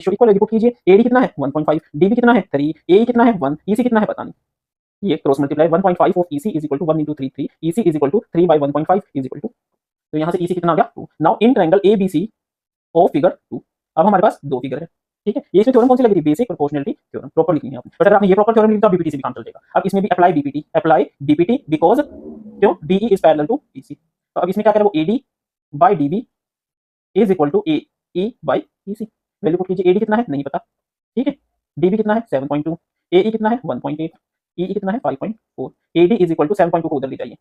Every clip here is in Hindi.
रेशियो इक्वल पुट कीजिए, एडी कितना है 1.5, डीबी कितना है 3, ए कितना है 1, ईसी कितना है पता नहीं, ये cross multiply 1.5 of EC is equal to 1 into 3 3, EC is equal to 3 by 1.5 is equal to, तो यहाँ से ईसी कितना आ गया 2। Now in triangle ABC of figure 2, अब हमारे पास दो फिगर है, ठीक है। ये इसमें थ्योरम कौन सी लगी थी, बेसिक प्रोपोर्शनलिटी थ्योरम, प्रॉपर लिखनी है आपने, बट अगर आपने ये प्रॉपर थ्योरम लिखा तो बीपीटी से भी काम चल जाएगा। अब इसमें भी अप्लाई बीपीटी बिकॉज क्यों, DE is parallel to EC, तो अब इसमें क्या करें वो AD by DB is equal to A E by EC, value put कीजिए, एडी कितना है नहीं पता, ठीक है, डीबी कितना है 7.2, ए कितना है 1.8, ई कितना है 5.4, एडी इज इक्वल टू 7.2 को उधर ले जाइए,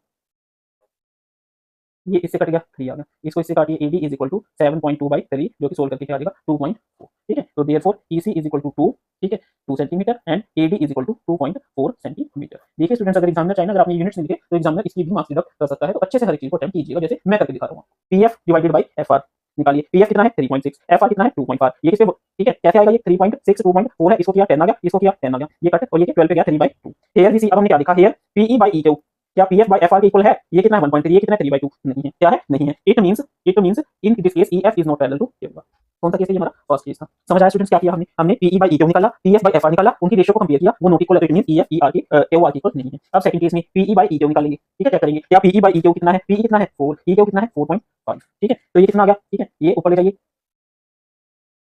ये इससे कट गया 3 आ गया, इसको इससे काटिए, AD is equal to 7.2 by 3 जो कि सोल्व करके क्या आ जाएगा 2.4, ठीक है। तो therefore EC is equal to 2, ठीक है 2 centimetre and AD is equal to 2.4 centimetre. देखिए स्टूडेंट्स, अगर एग्जामिनर चाहे ना, अगर आपने यूनिट्स नहीं लिखे तो एग्जामिनर इसकी भी मार्क्स डिडक्ट कर सकता है, तो अच्छे से हर चीज को अटेम्प्ट कीजिएगा जैसे मैं करके दिखा रहा हूँ। पीएफ डिवाइडेड बाई एफआर निकालिए, पीएफ कितना है 3.6, एफआर कितना है 2.5, ये किससे, ठीक है कैसे आएगा, ये 3.6 2.4 है, इसको किया 10 आ गया, इसको किया 10 आ गया, ये कट और ये 12 पे गया 3/2। हेयर वीसी, अब हमने क्या लिखा, हेयर पीई बाई ई क्या पीएफ बाय एफआर के इक्वल है, ये कितना है 1.3, ये कितना है 3/2 नहीं है, क्या है नहीं है, it means in this case EF is not parallel to Q. कौन सा केस है, ये हमारा फर्स्ट केस था। समझ आया स्टूडेंट्स, क्या किया हमने पीई बाय ई क्यू निकाला, पीएफ बाय एफआर निकाला, उनकी रेशियो को कंपेयर किया, वो नॉट इक्वल है, तो इट मींस ईएफ ईआर की क्यू आर की इक्वल नहीं है। अब सेकंड केस में पीई बाय ई क्यू निकालेंगे, ठीक है, क्या करेंगे, क्या पीई बाय ई क्यू कितना है, पीई कितना है 4, ई क्यू कितना है 4.5, ठीक है, तो ये कितना आ गया, ठीक है, ये ऊपर ले जाइए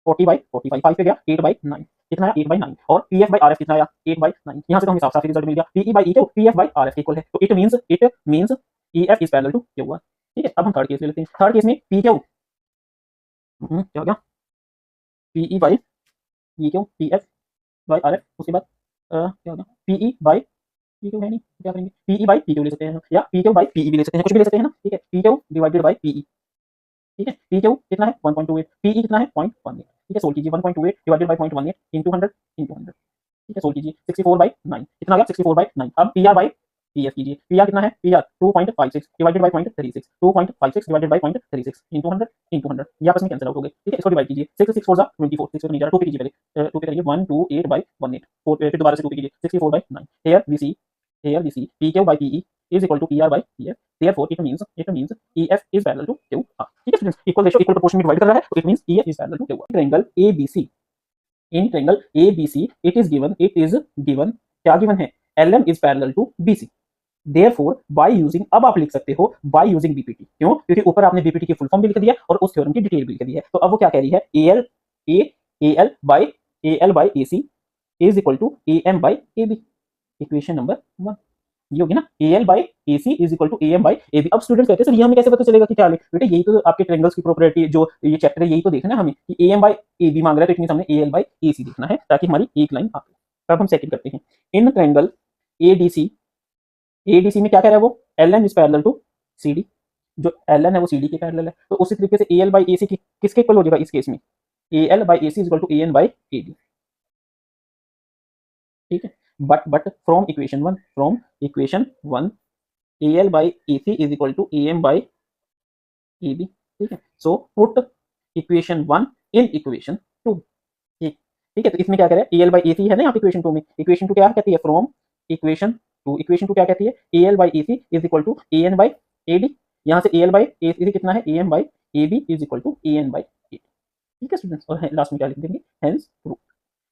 40/45, 5 पे गया 8/9, कितना है 8/9, और पीएफ बाय आरएफ कितना आया 8/9, यहां से तो हमें साफ साफ रिजल्ट मिल गया, PE by E Q PF by RF equal है, तो it means EF is parallel to Q R, ठीक है। अब हम थर्ड केस ले लेते हैं, थर्ड केस में पी क्यू क्या हो गया, PE by E Q PF by RF, उसके बाद क्या हो गया पीई बाय पी क्यू है नहीं, क्या करेंगे, पीई बाय पी क्यू ले सकते हैं या पी क्यू बाय पीई भी ले सकते हैं, कुछ भी ले सकते हैं ना, ठीक है, P Q divided by PE, ठीक है, पी क्यू कितना है 1.28, पीई कितना है 0.18, ठीक है, सोल्व कीजिए 1.28 डिवाइडेड बाय 0.18 इनटू 100, ठीक है, सोल्व कीजिए 64/9, कितना आ गया 64/9। अब पीआर बाय पीएफ कीजिए, पीआर कितना है, PR 2.56 divided by 0.36, 2.56 divided by 0.36 into 100, ये आपस में कैंसिल आउट हो गए, ठीक है, इसको डिवाइड कीजिए, 6 6 4 जा 24, 6 पे नहीं जा रहा, 2 पे कीजिए पहले, 2 पे करिए 128/18, 4 फिर दोबारा से 2 पे कीजिए 64/9, here we see P Q by PE is equal to PR by PF, therefore it means EF is parallel to QR, ठीक है students, equal ratio equal proportion में डिवाइड कर रहा है, तो it means EF is parallel to QR। Triangle ABC, in triangle ABC it is given क्या गिवन है, LM is parallel to BC, therefore by using, अब आप लिख सकते हो by using BPT, क्यों, क्योंकि ऊपर आपने BPT की फुल फॉर्म भी लिख दिया और उस थ्योरम की डिटेल भी लिख दी है, तो अब वो क्या कह रही है, AL by AC is equal to AM by AB, equation number 1 ये होगी ना, AL by AC is equal to AM by AB। अब स्टूडेंट्स कहते हैं सर ये हमें कैसे पता चलेगा कि क्या है, बेटा यही तो आपके ट्रायंगल्स की प्रॉपर्टी जो ये चैप्टर है, यही तो देखना है हमें कि AM बाय AB मांग रहा है, तो इट मींस हमने AL बाय AC देखना है ताकि हमारी एक लाइन आ जाए। अब हम सेकंड करते हैं, इन ट्रायंगल ADC में क्या कह रहा है वो, LM is parallel to CD, जो LN है वो CD के पैरेलल है, तो उसी तरीके से AL बाय AC किसके इक्वल हो जाएगा इस केस में, AL by AC is equal to AN by AD, ठीक है, but from equation 1 AL by AC is equal to AM by AB, ठीक है, so put equation 1 in equation 2, ठीक है, तो इसमें क्या कह रहा है, AL by AC है ना यहाँ पे इक्वेशन 2 में, इक्वेशन 2 क्या कहती है, फ्रॉम इक्वेशन 2 क्या कहती है, AL by AC is equal to AN by AD, यहाँ से AL by AC कितना है, AM by AB is equal to AN by AD, ठीक है स्टूडेंट्स, और लास्ट में क्या लिख देंगे, हेंस प्रूफ।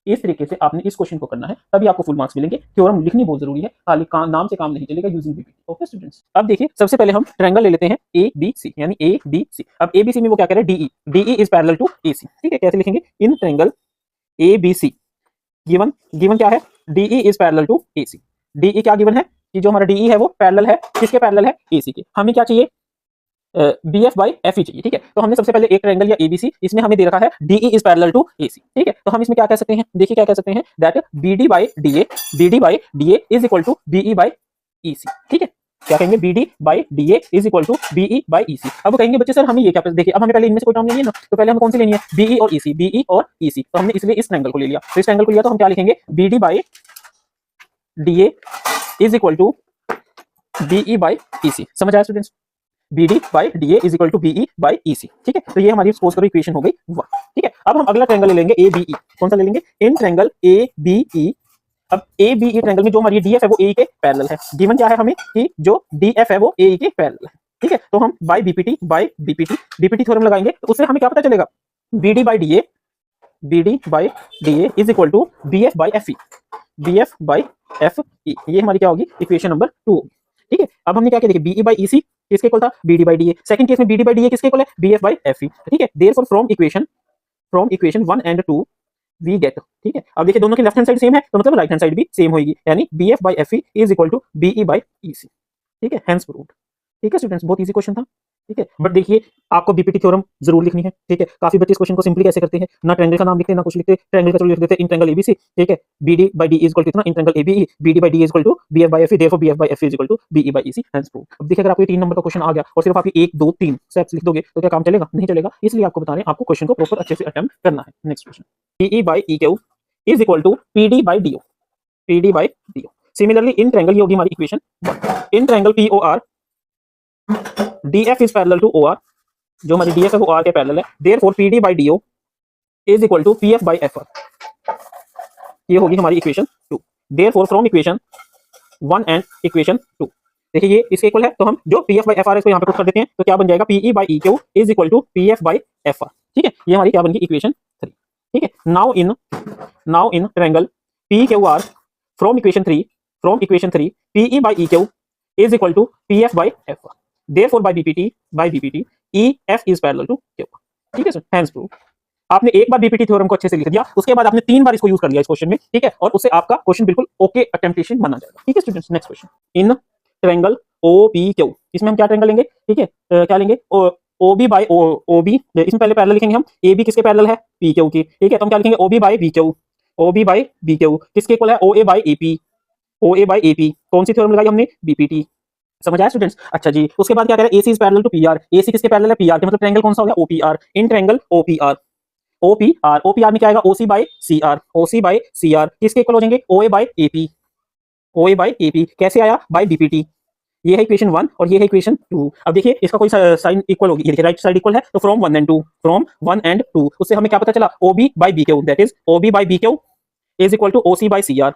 इस तरीके से आपने इस क्वेश्चन को करना है, तभी आपको फुल मार्क्स मिलेंगे। थ्योरम लिखनी बहुत जरूरी है, खाली नाम से काम नहीं चलेगा यूजिंग बीपीटी। ओके स्टूडेंट्स, अब देखिए सबसे पहले हम ट्रायंगल ले लेते हैं ABC, यानी ABC। अब ABC में वो क्या कह रहा है, DE is parallel to AC, ठीक है, कैसे लिखेंगे, इन ट्रायंगल ABC गिवन क्या है, DE is parallel to AC, DE क्या गिवन है कि जो हमारा DE है वो पैरेलल है, किसके पैरेलल है, AC के। हमें क्या चाहिए, BF बाई FE चाहिए, ठीक है, तो हमने सबसे पहले एक ट्रायंगल या ABC, इसमें हमें दे रखा है DE is parallel to AC, ठीक है, तो हम इसमें क्या कह सकते हैं, देखिए क्या कह सकते हैं, that BD by DA is equal to BE by EC, ठीक है, क्या कहेंगे, BD by DA is equal to BE by EC। अब कहेंगे बच्चे सर हमें ये क्या, देखिए अब हमें पहले इनमें से कोई टर्म लेनी है ना, तो पहले हमें कौन सी लेनी है, BE और EC, तो हमने इसलिए इस ट्रायंगल को ले लिया, तो इस ट्रायंगल को लिया तो हम क्या लिखेंगे, BD by DA is equal to BE by EC। समझ आया students, BD by DA is equal to BE by EC, ठीक है, तो ये हमारी सपोज करो इक्वेशन हो गई 1, ठीक है। अब हम अगला ट्रायंगल ले लेंगे ABE, कौन सा ले लेंगे, इन ट्रायंगल ABE। अब ABE ट्रायंगल में जो हमारी DF है वो AE के पैरेलल है, गिवन क्या है हमें कि जो DF है वो AE के पैरेलल है, ठीक है, तो हम बाई BPT थ्योरम लगाएंगे, तो उससे हमें क्या पता चलेगा, BD by DA BD by DA is equal to BF by FE, BF by FE, ये हमारी क्या होगी इक्वेशन नंबर 2 होगी। ठीक है, अब हमने क्या किया, देखिए BE बाई EC किसके इक्वल था, BD by DA, second case में BD बाई DA किसके इक्वल है, BF बाई FE। ठीक है, therefore from equation 1 and 2 we get. ठीक है, अब देखिए दोनों की लेफ्ट हैंड साइड सेम है तो मतलब राइट हैंड साइड भी सेम होगी, यानी BF by FE is equal to BE by EC। ठीक है, हेंस प्रूव्ड। ठीक है स्टूडेंट्स, बहुत इजी क्वेश्चन था। ठीक है, बट देखिए आपको बीपीटी थ्योरम जरूर लिखनी है। ठीक है, काफी बच्चे इस क्वेश्चन को सिंपली कैसे करते हैं, ना ट्रायंगल का नाम लिखते हैं ना कुछ लिखते, ट्रायंगल का लिख देते हैं इन ट्रायंगल एबीसी। ठीक है, BD by D is equal to कितना, in triangle ABE, BD by D is equal to BF by FE, therefore BF by FE is equal to BE by EC, hence proved. अब देखिए अगर आपको ये 3 नंबर का क्वेश्चन आ गया और सिर्फ आप 1 2 3 स्टेप्स लिख दोगे तो क्या काम चलेगा, नहीं चलेगा। इसलिए आपको बता रहे हैं आपको क्वेश्चन को प्रॉपर अच्छे से अटेम्प्ट करना है। Next question, PE by EQ is equal to PD by DO, PD by DO। Similarly in triangle, ये होगी हमारी equation 1, in triangle POR DF is parallel to OR, जो हमारी DF है वो R के पैरेलल है, therefore PD by DO is equal to PF by FR, ये होगी हमारी equation 2। Therefore from equation 1 and equation 2, देखिए ये इसके इक्वल है तो हम जो PF बाई FR है इसको यहाँ पे पुट कर देते हैं, तो क्या बन जाएगा PE by EQ is equal to PF by FR। ठीक है, ये हमारी क्या बन गई इक्वेशन 3। ठीक है, now in triangle PQR from equation 3 PE by EQ is equal to PF by FR, therefore by BPT EF is parallel to Q। ठीक है सर, हेंस प्रूव्ड। आपने एक बार बीपीटी थ्योरम को अच्छे से लिख दिया, उसके बाद आपने 3 बार इसको यूज कर लिया इस क्वेश्चन में। ठीक है, और उससे आपका क्वेश्चन बिल्कुल ओके अटेम्प्टेशन बना जाएगा। ठीक है students, next question, in triangle OPQ, इसमें हम क्या ट्रायंगल लेंगे, ठीक है क्या लेंगे, OB बाई OB, इसमें पहले पैरेलल लिखेंगे हम, AB किसके पैरेलल है, PQ की। ठीक है, तो हम क्या लिखेंगे, OB बाई BQ किसके इक्वल है, OA बाई AP। कौन सी थ्योरम लगाई हमने, बीपीटी। समझ आया स्टूडेंट्स। अच्छा जी, उसके बाद क्या कह रहा है, AC is parallel to PR, AC किसके पैरेलल है, PR के, मतलब ट्रायंगल कौन सा हो गया, OPR। इन ट्रायंगल OPR में क्या आएगा, OC बाई CR किसके इक्वल हो जाएंगे, OA बाई AP। कैसे आया, बाई बीपीटी। ये है इक्वेशन 1 और ये है इक्वेशन 2। अब देखिए इसका कोई साइन इक्वल होगी, ये देखिए राइट साइड इक्वल है, तो फ्रॉम 1 एंड 2 उससे हमें क्या पता चला, OB by BQ, that is OB by BQ is equal to OC by CR।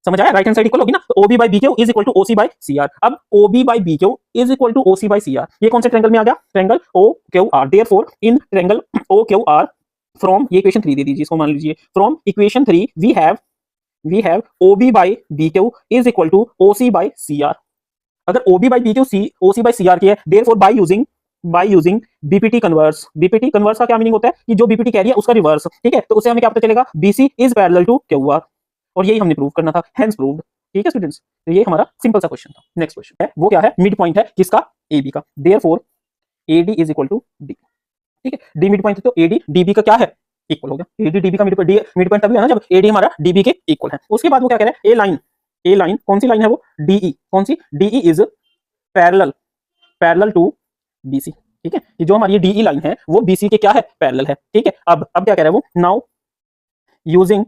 समझ आया, राइट हैंड साइड इक्वल होगी ना, तो OB by BQ is equal to OC by CR। अब OB by BQ is equal to OC by CR, ये कौन से ट्रायंगल में आ गया, triangle OQR। Therefore in triangle OQR from, ये इक्वेशन 3 दे दीजिए इसको, मान लीजिए from equation 3 we have OB by BQ is equal to OC by CR। अगर OB by BQ OC by CR की है, therefore by using BPT converse. BPT converse का क्या मीनिंग होता है कि जो BPT कह रही है उसका रिवर्स। ठीक है, तो उससे हमें क्या पता चलेगा, BC is parallel to QR, और यही हमने प्रूव करना था, हेंस प्रूव्ड। ठीक है स्टूडेंट्स, तो ये हमारा सिंपल सा क्वेश्चन था। नेक्स्ट क्वेश्चन है, वो क्या है, मिड पॉइंट है किसका, AB का। Therefore AD is equal to D। ठीक है, D मिड पॉइंट है तो AD DB का क्या है, इक्वल हो गया। AD DB का मिड पॉइंट तभी है ना जब AD हमारा DB के इक्वल है। उसके बाद वो क्या कह रहा है, ए लाइन कौन सी लाइन है वो, DE। कौन सी, DE is parallel to BC। ठीक है, ये जो हमारी DE लाइन है वो BC के क्या है, पैरेलल है। ठीक है, अब क्या कह रहा है वो, नाउ यूजिंग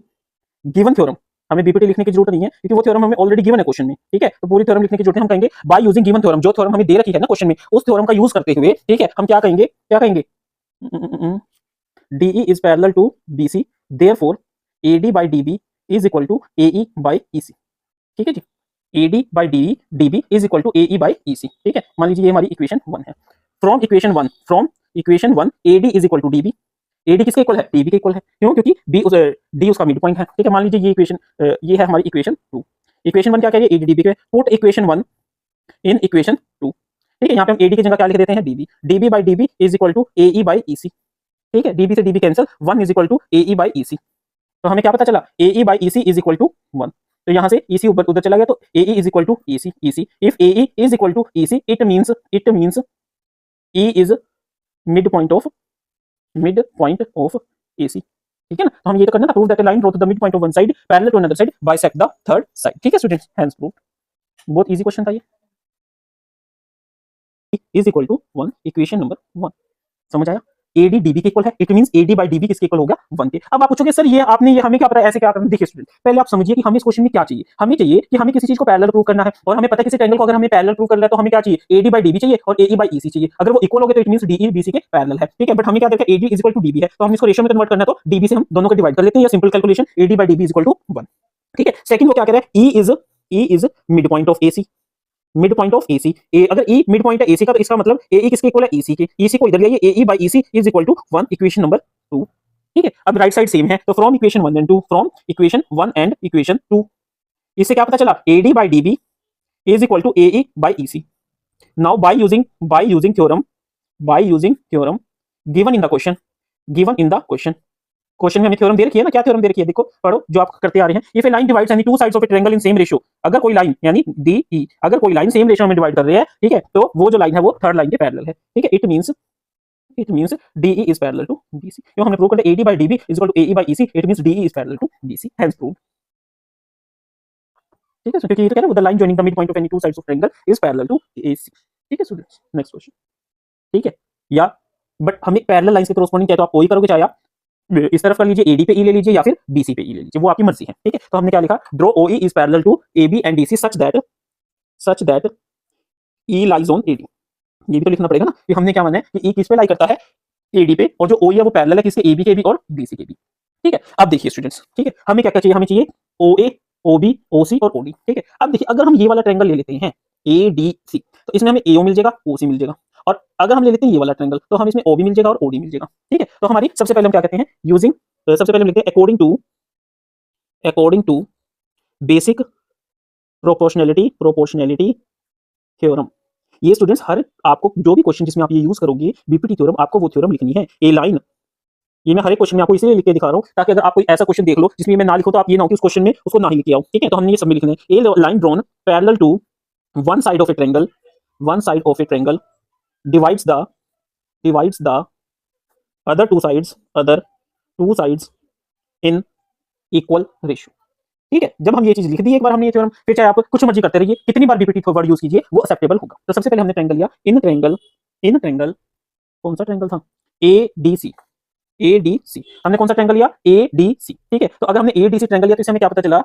गिवन थ्योरम, हमें बीपीटी लिखने की जरूरत नहीं है क्योंकि वो थ्योरम हमें ऑलरेडी गिवन है क्वेश्चन में। ठीक है, तो पूरी थ्योरम लिखने की जरूरत है, हम कहेंगे बाय यूजिंग गिवन थ्योरम, जो थ्योरम हमें दे रखी है ना क्वेश्चन में, उस थ्योरम का यूज करते हुए, ठीक है, हम क्या कहेंगे, DE is parallel to BC, therefore AD by DB is equal to AE by EC। ठीक है जी, AD by DB is equal to AE by EC। ठीक है, मान लीजिए ये हमारी इक्वेशन 1 है। From equation 1 AD is equal to DB, AD किसके इक्वल है, DB के इक्वल है। क्यों, क्योंकि D उसका मिड पॉइंट है। ठीक है, मान लीजिए ये इक्वेशन, ये है हमारी इक्वेशन 2। इक्वेशन 1 क्या कह रही है, AD DB के, पुट इक्वेशन 1 इन इक्वेशन 2। ठीक है, यहाँ पे हम AD की जगह क्या लिख देते हैं, DB by DB is equal to AE by EC। ठीक है, DB से DB cancel, 1 is equal to AE by EC। तो हमें क्या पता चला, AE by EC is equal to 1। तो यहाँ से EC उधर चला गया, तो AE is equal to EC। If AE is equal to EC, it means E is mid point of AC। ठीक है ना, तो हम ये तो करना था, prove that line draw to the mid point of one side parallel to another side bisect the third side. ठीक है स्टूडेंट्स, हेंस प्रूव। बहुत इजी क्वेश्चन था ये। Is equal to 1, equation number 1। समझ आया, AD DB के इक्वल है, it means AD by DB किसके इक्वल हो गया, 1 के। अब आप पूछोगे सर ये आपने ये हमें क्या पता है, ऐसे क्या करना। देखिए स्टूडेंट, पहले आप समझिए कि हमें इस क्वेश्चन में क्या चाहिए। हमें चाहिए कि हमें किसी चीज को पैरेलल प्रूव करना है, और हमें पता है किसी ट्रायंगल को अगर हमें पैरेलल प्रूव करना है तो हमें क्या चाहिए, AD बाय DB चाहिए और AE बाय EC चाहिए। अगर वो इक्वल हो गए तो इट मींस DE BC के पैरेलल है। ठीक है, बट हमें क्या देखा, AD is equal to DB है, तो हम इसको रेशियो में कन्वर्ट करना है, तो DB से हम दोनों को डिवाइड कर लेते हैं, या simple calculation, AD by DB is equal to 1। ठीक है, सेकंड वो क्या कह रहा है, E is mid point of AC। Mid point of AC, अगर E मिड पॉइंट है AC का, तो इसका मतलब AE किसके इक्वल है, EC के। EC को इधर ले आइए, AE by EC is equal to 1, equation number 2। ठीक है। अब राइट साइड सेम है, तो from equation 1 and 2, from equation 1 and equation 2, इससे क्या पता चला, AD by DB is equal to AE by EC. Now by using theorem given in the question, question में हमें थ्योरम दे रखी है ना, क्या थ्योरम दे रखी है, देखो पढ़ो जो आप करते आ रहे हैं। If A line divides any two sides of a triangle in same ratio, अगर कोई लाइन यानी DE, अगर कोई लाइन सेम रेशियो में डिवाइड कर रही है, ठीक है, तो वो जो लाइन है वो थर्ड लाइन के पैरेलल है, ठीक है। It means DE is parallel to BC, क्यों हमने प्रूव कर दिया AD by DB is equal to AE by EC, it means DE is parallel to BC, hence proved, ठीक है। क्योंकि ये तो कह रहा है the line joining the mid point of any two sides of triangle is parallel to AC, ठीक है स्टूडेंट्स। नेक्स्ट क्वेश्चन, ठीक है, या बट हम एक पैरेलल लाइन के कॉरेस्पॉन्डिंग चाहे तो आप कोई करोगे, चाहे आप इस तरफ कर लीजिए, AD पे E ले लीजिए या फिर BC पे E ले लीजिए, वो आपकी मर्जी है, ठीक है। तो हमने क्या लिखा, draw OE is parallel to AB and DC such that E lies on AD, ये भी तो लिखना पड़ेगा ना कि हमने क्या माना है कि E किस पे लाई करता है, AD पे, और जो OE है वो पैरेलल है किसके, AB के भी और BC के भी, ठीक है। अब देखिए स्टूडेंट्स, ठीक है, हमें क्या क्या चाहिए, हमें चाहिए OA, OB, OC और OD, ठीक है। अब देखिए अगर हम ये वाला ट्रायंगल ले लेते हैं ADC, तो इसमें हमें AO मिल जाएगा, OC मिल जाएगा, और अगर हम ले लेते हैं ये वाला ट्रायंगल तो हम इसमें OB मिल जाएगा और OD मिल जाएगा, ठीक है। तो हमारी सबसे पहले हम क्या कहते हैं, यूजिंग, सबसे पहले हम लिखते हैं according to basic proportionality theorem. ये स्टूडेंट्स हर आपको जो भी क्वेश्चन जिसमें आप ये यूज करोगे बीपीटी थ्योरम, आपको वो थ्योरम लिखनी है। ए लाइन, ये मैं हर एक क्वेश्चन में आपको इसलिए लिख के दिखा रहा हूं ताकि अगर आप कोई ऐसा क्वेश्चन देख लो जिसमें मैं ना लिखूं तो आप ये ना हो कि उस क्वेश्चन में उसको ना ही लिखे आओ, ठीक है। तो हमने ये सब में लिखना है, a line drawn parallel to one side of a triangle divides the other two sides in equal ratio, ठीक है। जब हम ये चीज लिख दी एक बार हमने ये थ्योरम, फिर चाहे आप कुछ मर्जी करते रहिए, कितनी बार बीपीटी वर्ड यूज कीजिए वो एक्सेप्टेबल होगा। तो सबसे पहले हमने ट्रायंगल लिया, इन ट्रायंगल कौन सा ट्रायंगल था, ADC, हमने कौन सा ट्रायंगल लिया, ADC, ठीक है। तो अगर हमने ADC ट्रायंगल लिया तो इससे हमें क्या पता चला,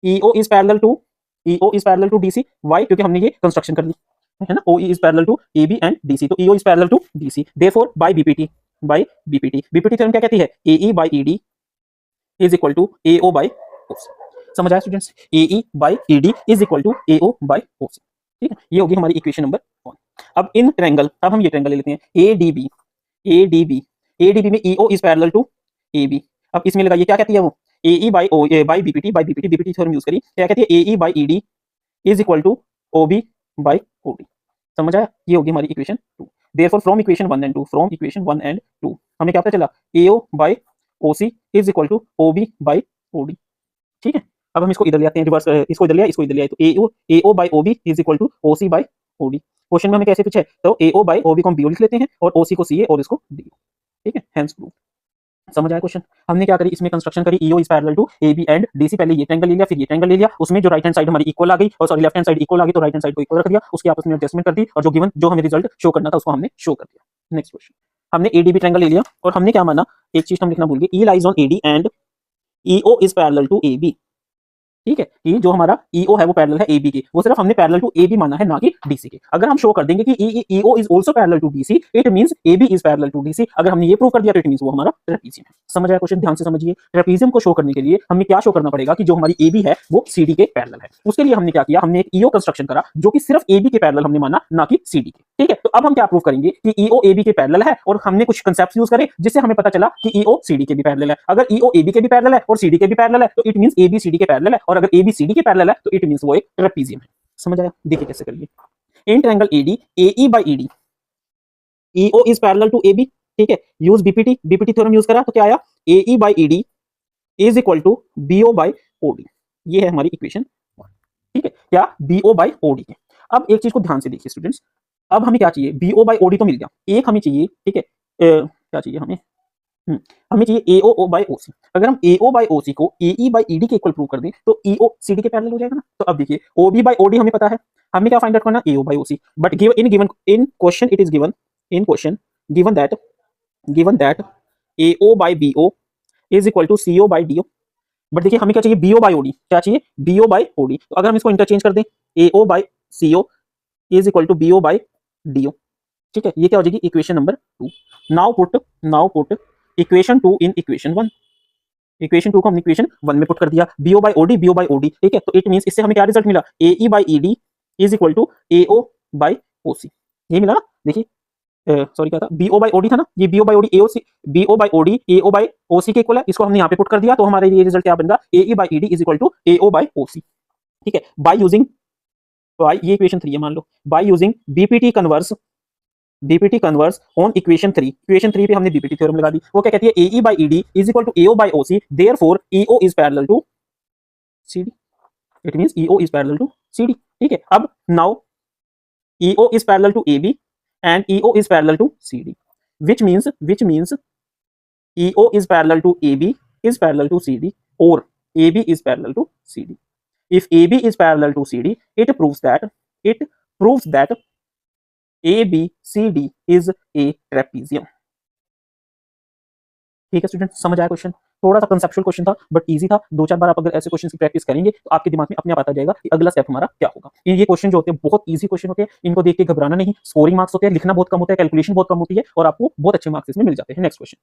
EO is parallel to DC, why, क्योंकि हमने ये कंस्ट्रक्शन कर ली है ना, OE is parallel to AB and DC, तो EO is parallel to DC, therefore by BPT theorem क्या कहती है, AE by ED is equal to AO by OC, समझ आया students, AE by ED is equal to AO by OC, ठीक है। ये होगी हमारी इक्वेशन नंबर 1। अब इन ट्रायंगल, अब हम ये ट्रायंगल ले लेते हैं ADB में EO is parallel to AB, अब इसमें लगाइए क्या कहती है वो, AE by BPT theorem use करी, क्या कहती है, AE by ED is equal to OB by OD, समझ आया, ये होगी हमारी equation 2। Therefore from equation 1 and 2 हमें क्या पता चला, AO by OC is equal to OB by OD, ठीक है। अब हम इसको इधर ले आते हैं, रिवर्स, इसको इधर लिया, तो AO by OB is equal to OC by OD। Question में हमें कैसे पूछा है, तो AO by OB को हम BO लिख लेते हैं और OC को CA और इसको DO, ठीक है, हेंस प्रूव, समझ आया क्वेश्चन। हमने क्या करी, इसमें कंस्ट्रक्शन करी, EO is parallel to AB and DC, पहले ये ट्रायंगल ले लिया, फिर ये ट्रायंगल ले लिया, उसमें जो राइट हैंड साइड हमारी इक्वल आ गई, और sorry left hand side equal आ गई, तो राइट हैंड साइड को इक्वल रख दिया, उसके आपस में एडजस्टमेंट कर दी, और जो हमें रिजल्ट शो करना था उसको हमने शो कर दिया। नेक्स्ट क्वेश्चन, हमने ADB ट्रायंगल ले लिया और हमने क्या माना, एक चीज हम लिखना भूल गए, E lies on AD and EO is parallel to AB, ठीक है, कि जो हमारा EO है वो पैरेलल है AB के, वो सिर्फ हमने पैरेलल टू AB माना है, ना कि DC के। अगर हम शो कर देंगे कि EO is also parallel to DC, it means AB is parallel to DC, अगर हमने ये प्रूव कर दिया तो इट मींस वो हमारा ट्रेपीजियम है। समझ आया क्वेश्चन, ध्यान से समझिए। ट्रेपीजियम को शो करने के लिए हमें क्या शो करना पड़ेगा कि जो हमारी AB है वो CD के पैरेलल है। उसके लिए हमने क्या किया, हमने एक EO कंस्ट्रक्शन करा जो कि सिर्फ AB के पैरेलल हमने माना, ना कि CD के, ठीक है। तो अब हम क्या प्रूव करेंगे कि EO AB के पैरेलल है, और हमने कुछ कांसेप्ट्स यूज करे जिससे हमें पता चला कि EO CD के भी पैरेलल है। अगर EO AB के भी पैरेलल है और CD के भी पैरेलल है तो इट मींस AB CD के पैरेलल है, और अगर AB CD के पैरेलल है तो इट मींस वो एक ट्रेपीजियम है। समझ आया, देखिए कैसे करिए। In triangle AD, AE by ED, EO is parallel to AB, ठीक है, यूज बीपीटी थ्योरम यूज करा, तो क्या आया, AE by ED is equal to BO by OD, ये है हमारी इक्वेशन 1, ठीक है, क्या, BO by OD। अब एक चीज को ध्यान से देखिए स्टूडेंट्स, अब हमें क्या चाहिए, BO by OD तो मिल गया, एक हमें चाहिए, ठीक है, क्या चाहिए हमें, हमें चाहिए AO by OC। अगर हम AO by OC को AE by ED के इक्वल प्रूव कर दें तो EO CD के पैरेलल हो जाएगा ना। तो अब देखिए OB by OD हमें पता है, हमें क्या फाइंड आउट करना, AO by OC, but in question it is given that AO by BO is equal to CO by DO, but देखिए हमें क्या चाहिए, BO by OD, क्या चाहिए, BO by OD। तो अगर हम इसको इंटरचेंज कर दें, AO by CO is equal to BO by DO, ठीक है, ये क्या हो जाएगी, equation number 2। Now put equation 2 in equation 1, equation 2 को हमने इक्वेशन 1 में पुट कर दिया, BO by OD, ठीक है। तो इट मींस इससे हमें क्या रिजल्ट मिला, AE by ED is equal to AO by OC, ये मिला ना। देखिए सॉरी क्या था, बीओ बाई ओडी था ना, ये BO by OD AOC, BO by OD AO by OC के इक्वल है, इसको हमने यहाँ पे पुट कर दिया तो हमारे ये रिजल्ट क्या बनेगा, AE by ED is equal to AO by OC. ठीक है, बाय यूजिंग, ये इक्वेशन 3 है मान लो, by using BPT converse on equation 3, equation 3 पे हमने बीपीटी थ्योरम लगा दी, वो क्या कहती है, AE by ED is equal to AO by OC, therefore EO is parallel to CD, it means EO is parallel to CD. ठीक है, अब now EO is parallel to AB and EO is parallel to CD, which means EO is parallel to AB is parallel to CD, or AB is parallel to CD. If AB is parallel to CD, it proves that ABCD is a trapezium. ठीक है स्टूडेंट, समझ आया क्वेश्चन, थोड़ा सा कंसेप्चुअल क्वेश्चन था बट इजी था, दो चार बार आप अगर ऐसे क्वेश्चन की प्रैक्टिस करेंगे तो आपके दिमाग में अपने आप आता जाएगा कि अगला स्टेप हमारा क्या होगा। ये क्वेश्चन जो होते हैं बहुत इजी क्वेश्चन होते हैं, इनको देख के घबराना नहीं, स्कोरिंग मार्क्स होते हैं, लिखना बहुत कम होता है, कैलकुलेशन बहुत कम होती है और आपको बहुत अच्छे मार्क्स इसमें मिल जाते हैं। Next question.